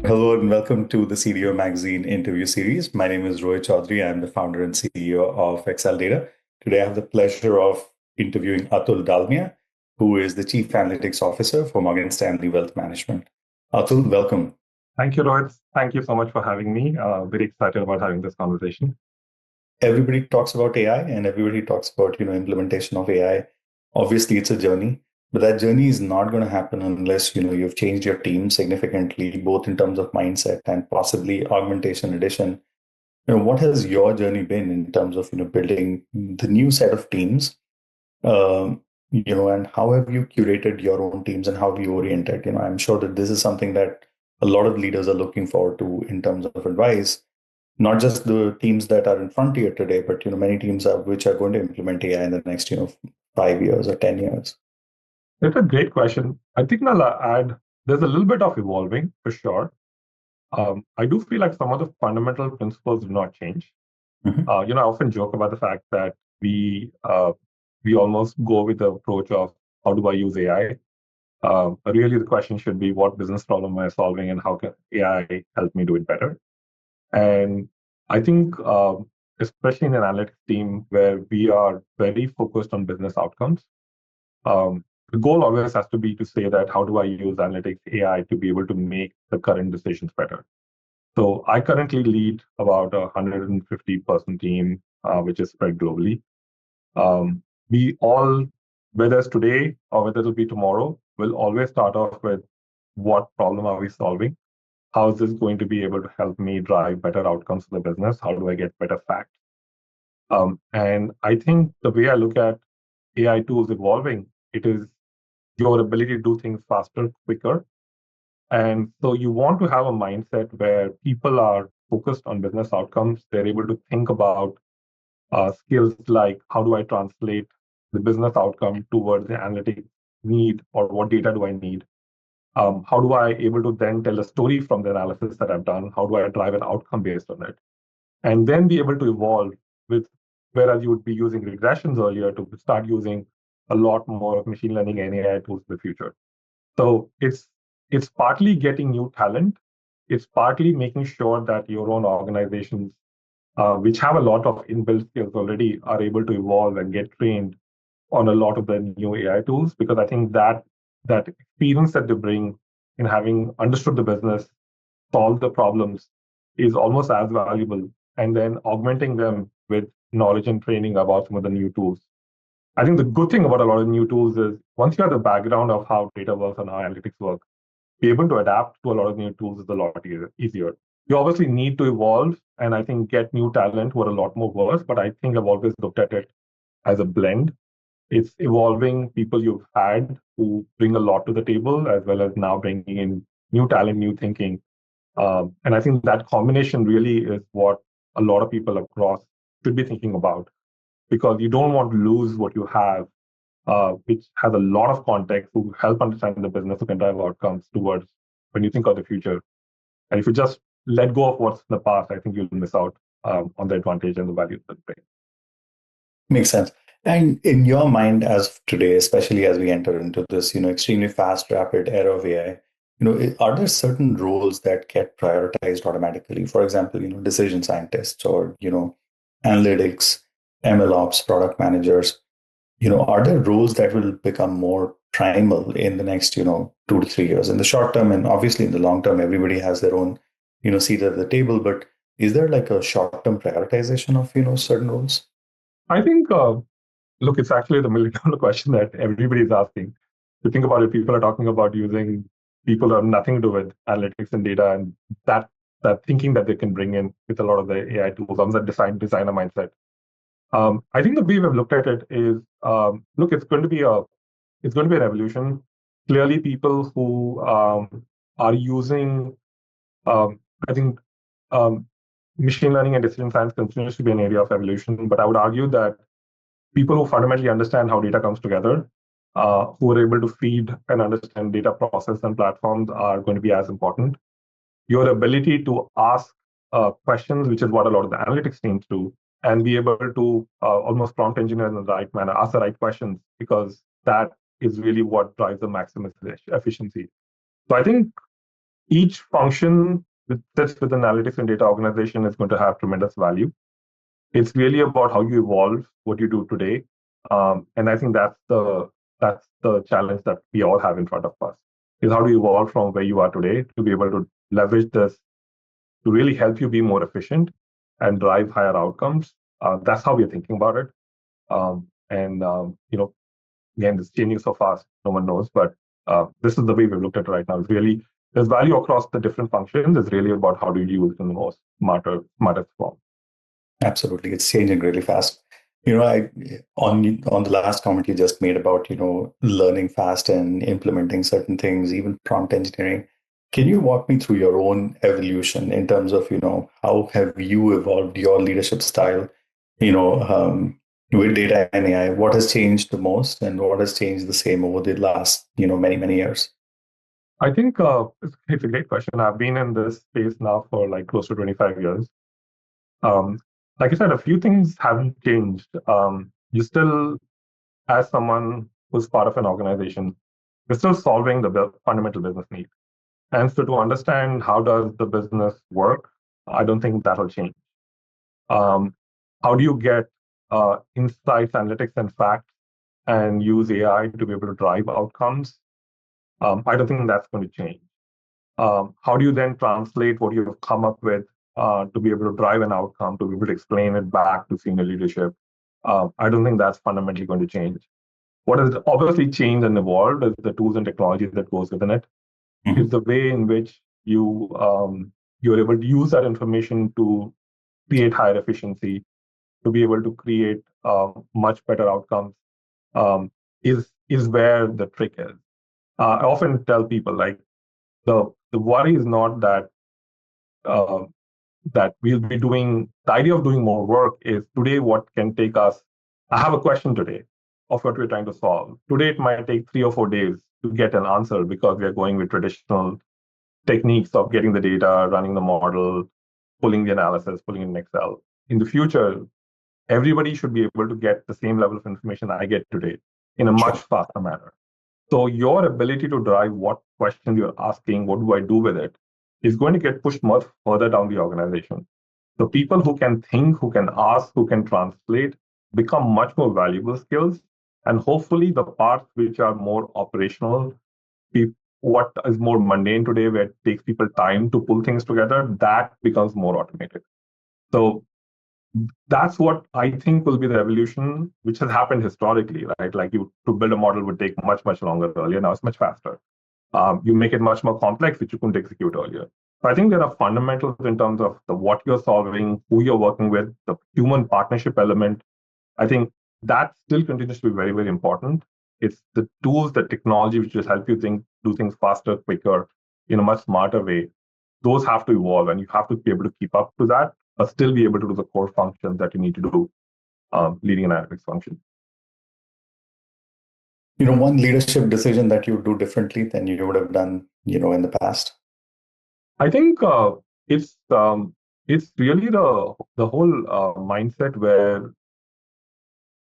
Hello and welcome to the CDO Magazine interview series. My name is Rohit Choudhary. I'm the founder and CEO of Acceldata. Today, I have the pleasure of interviewing Atul Dalmia, who is the Chief Analytics Officer for Morgan Stanley Wealth Management. Atul, welcome. Thank you, Rohit. Thank you so much for having me. Very excited about having this conversation. Everybody talks about AI and everybody talks about, implementation of AI. Obviously, it's a journey, but that journey is not going to happen unless, you've changed your team significantly, both in terms of mindset and possibly augmentation addition. What has your journey been in terms of building the new set of teams, and how have you curated your own teams and how have you oriented? I'm sure that this is something that a lot of leaders are looking forward to in terms of advice, not just the teams that are in frontier today, but many teams are which are going to implement AI in the next 5 years or 10 years. It's a great question. I think I'll add there's a little bit of evolving for sure. I do feel like some of the fundamental principles do not change. Mhm. I often joke about the fact that we almost go with the approach of how do I use AI? But really, the question should be what business problem am I solving and how can AI help me do it better? And I think, especially in an analytics team where we are very focused on business outcomes, the goal always has to be to say that how do I use analytics AI to be able to make the current decisions better? So I currently lead about a 150-person team, which is spread globally. We all, whether it's today or whether it'll be tomorrow, will always start off with what problem are we solving? How is this going to be able to help me drive better outcomes for the business? How do I get better facts? And I think the way I look at AI tools evolving, it is your ability to do things faster, quicker. And so you want to have a mindset where people are focused on business outcomes. They're able to think about skills like how do I translate the business outcome towards the analytic need or what data do I need? How do I able to then tell a story from the analysis that I've done? How do I drive an outcome based on it? And then be able to evolve with, whereas you would be using regressions earlier, to start using a lot more of machine learning and AI tools in the future. So it's partly getting new talent. It's partly making sure that your own organizations, which have a lot of inbuilt skills already, are able to evolve and get trained on a lot of the new AI tools. Because I think that experience that they bring in having understood the business, solved the problems, is almost as valuable. And then augmenting them with knowledge and training about some of the new tools. I think the good thing about a lot of new tools is once you have the background of how data works and how analytics work, be able to adapt to a lot of new tools is a lot easier. You obviously need to evolve and I think get new talent who are a lot more versed, but I think I've always looked at it as a blend. It's evolving people you've had who bring a lot to the table, as well as now bringing in new talent, new thinking. And I think that combination really is what a lot of people across should be thinking about, because you don't want to lose what you have, which has a lot of context to help understand the business, who can drive outcomes towards when you think of the future. And if you just let go of what's in the past, I think you'll miss out on the advantage and the value that it brings. Makes sense. And in your mind, as of today, especially as we enter into this, extremely fast, rapid era of AI, are there certain roles that get prioritized automatically? For example, decision scientists or, analytics, ML ops, product managers. Are there roles that will become more primal in the next, 2 to 3 years? In the short term, and obviously in the long term, everybody has their own, seat at the table. But is there like a short-term prioritization of, certain roles? I think, look, it's actually the million-dollar question that everybody's asking. To think about it, people are talking about using people who have nothing to do with analytics and data, and that that thinking that they can bring in with a lot of the AI tools on the designer mindset. I think the way we've looked at it is, look, it's going to be an evolution. Clearly, people who are using, I think, um, machine learning and decision science continues to be an area of evolution. But I would argue that people who fundamentally understand how data comes together, who are able to feed and understand data process and platforms, are going to be as important. Your ability to ask questions, which is what a lot of the analytics teams do, and be able to almost prompt engineer in the right manner, ask the right questions, because that is really what drives the maximum efficiency. So I think Each function that sits within analytics and data organization is going to have tremendous value. It's really about how you evolve what you do today, and I think that's the challenge that we all have in front of us. Is how do you evolve from where you are today to be able to leverage this to really help you be more efficient and drive higher outcomes. That's how we're thinking about it. And again, it's changing so fast, no one knows. But this is the way we've looked at it right now. It's really there's value across the different functions. It's really about how do you use it in the most smartest form. Absolutely, it's changing really fast. I on the last comment you just made about learning fast and implementing certain things, even prompt engineering. Can you walk me through your own evolution in terms of how have you evolved your leadership style? You know, um, with data and AI, what has changed the most, and what has changed the same over the last many years? I think it's a great question. I've been in this space now for like close to 25 years. Um, like I said, a few things haven't changed. You still, as someone who's part of an organization, you're still solving the fundamental business need. And so to understand how does the business work, I don't think that'll change. Um, how do you get insights, analytics, and facts and use AI to be able to drive outcomes? I don't think that's going to change. How do you then translate what you've come up with to be able to drive an outcome, to be able to explain it back to senior leadership? I don't think that's fundamentally going to change. What has obviously changed and evolved is the tools and technology that goes within it. Is the way in which you're able to use that information to create higher efficiency, to be able to create much better outcomes, um, is where the trick is. I often tell people like the worry is not that uh, that we'll be doing. The idea of doing more work is today what can take us. I have a question today of what we're trying to solve. Today it might take 3 or 4 days to get an answer because we are going with traditional techniques of getting the data, running the model, pulling the analysis, pulling it in Excel. In the future, everybody should be able to get the same level of information I get today in a much Sure. faster manner. So your ability to drive what question you're asking, what do I do with it, is going to get pushed much further down the organization. So people who can think, who can ask, who can translate, become much more valuable skills. And hopefully the parts which are more operational, what is more mundane today, where it takes people time to pull things together, that becomes more automated. So that's what I think will be the evolution, which has happened historically, right? Like you to build a model would take much, much longer earlier. Now it's much faster. You make it much more complex, which you couldn't execute earlier. So I think there are fundamentals in terms of what you're solving, who you're working with, the human partnership element. I think that still continues to be very, very important. It's the tools, the technology, which just help you do things faster, quicker, in a much smarter way. Those have to evolve, and you have to be able to keep up to that, but still be able to do the core functions that you need to do, leading an analytics function. One leadership decision that you do differently than you would have done, in the past. I think it's it's really the whole mindset where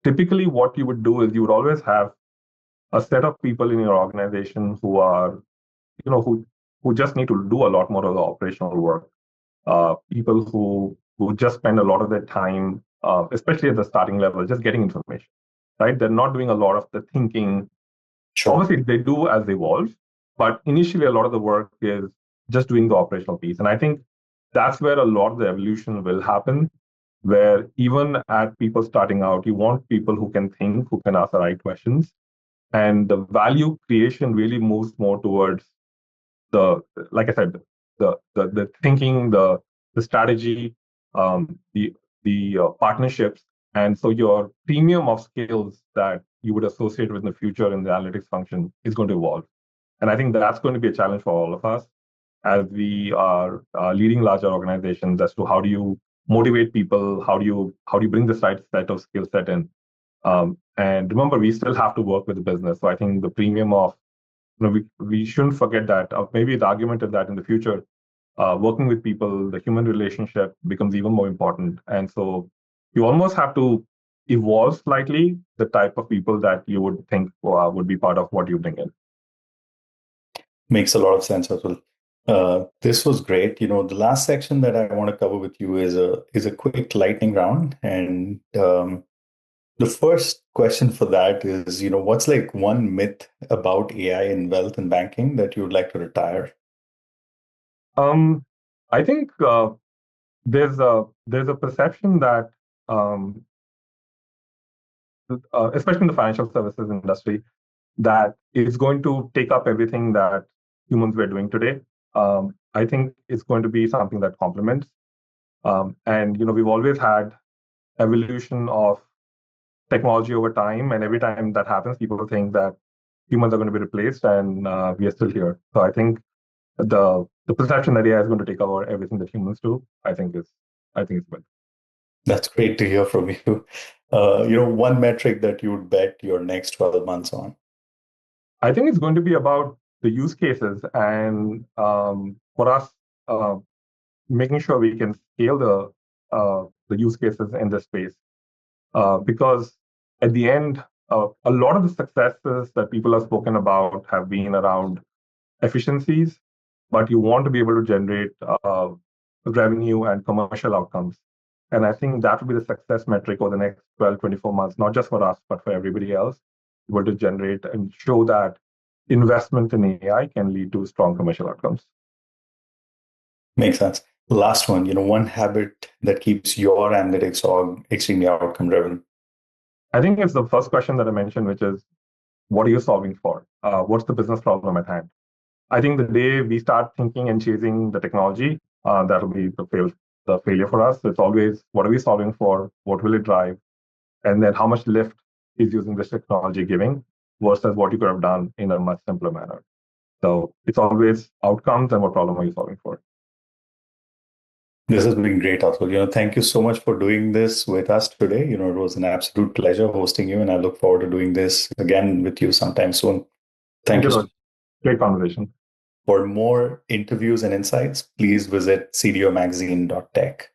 typically what you would do is you would always have a set of people in your organization who are who just need to do a lot more of the operational work. People who just spend a lot of their time, especially at the starting level, just getting information. Right? They're not doing a lot of the thinking. Sure. Obviously, they do as they evolve, but initially, a lot of the work is just doing the operational piece. And I think that's where a lot of the evolution will happen. Where even at people starting out, you want people who can think, who can ask the right questions, and the value creation really moves more towards the, like I said, the thinking, the strategy, the partnerships, and so your premium of skills that you would associate with in the future in the analytics function is going to evolve. And I think that's going to be a challenge for all of us as we are leading larger organizations as to how do you motivate people, how do you bring this right set of skill set in. And remember, we still have to work with the business. So I think the premium of we shouldn't forget that. Maybe the argument is that in the future, working with people, the human relationship becomes even more important. And so you almost have to evolve slightly the type of people that you would think would be part of what you bring in. Makes a lot of sense, Atul. This was great. The last section that I want to cover with you is a quick lightning round, and the first question for that is, what's like one myth about AI in wealth and banking that you would like to retire? Um, I think there's a perception that, um, especially in the financial services industry, that it's going to take up everything that humans were doing today. I think it's going to be something that complements. And we've always had evolution of technology over time, and every time that happens, people think that humans are going to be replaced, and we are still here. So I think the perception that AI is going to take over everything that humans do, I think it's good. That's great to hear from you. One metric that you would bet your next 12 months on. I think it's going to be about the use cases, and for us, uh, making sure we can scale the use cases in this space. Because at the end, a lot of the successes that people have spoken about have been around efficiencies, but you want to be able to generate revenue and commercial outcomes. And I think that will be the success metric over the next 12, 24 months, not just for us, but for everybody else, able to generate and show that investment in AI can lead to strong commercial outcomes. Makes sense. Last one, one habit that keeps your analytics org extremely outcome driven. I think it's the first question that I mentioned, which is, what are you solving for? What's the business problem at hand? I think the day we start thinking and chasing the technology, that'll be the failure for us. It's always, what are we solving for? What will it drive? And then how much lift is using this technology giving versus what you could have done in a much simpler manner. So it's always outcomes and what problem are you solving for? This has been great, Atul. Thank you so much for doing this with us today. It was an absolute pleasure hosting you, and I look forward to doing this again with you sometime soon. Thank Thank you, you so Rohit. much. Great conversation. For more interviews and insights, please visit cdomagazine.tech.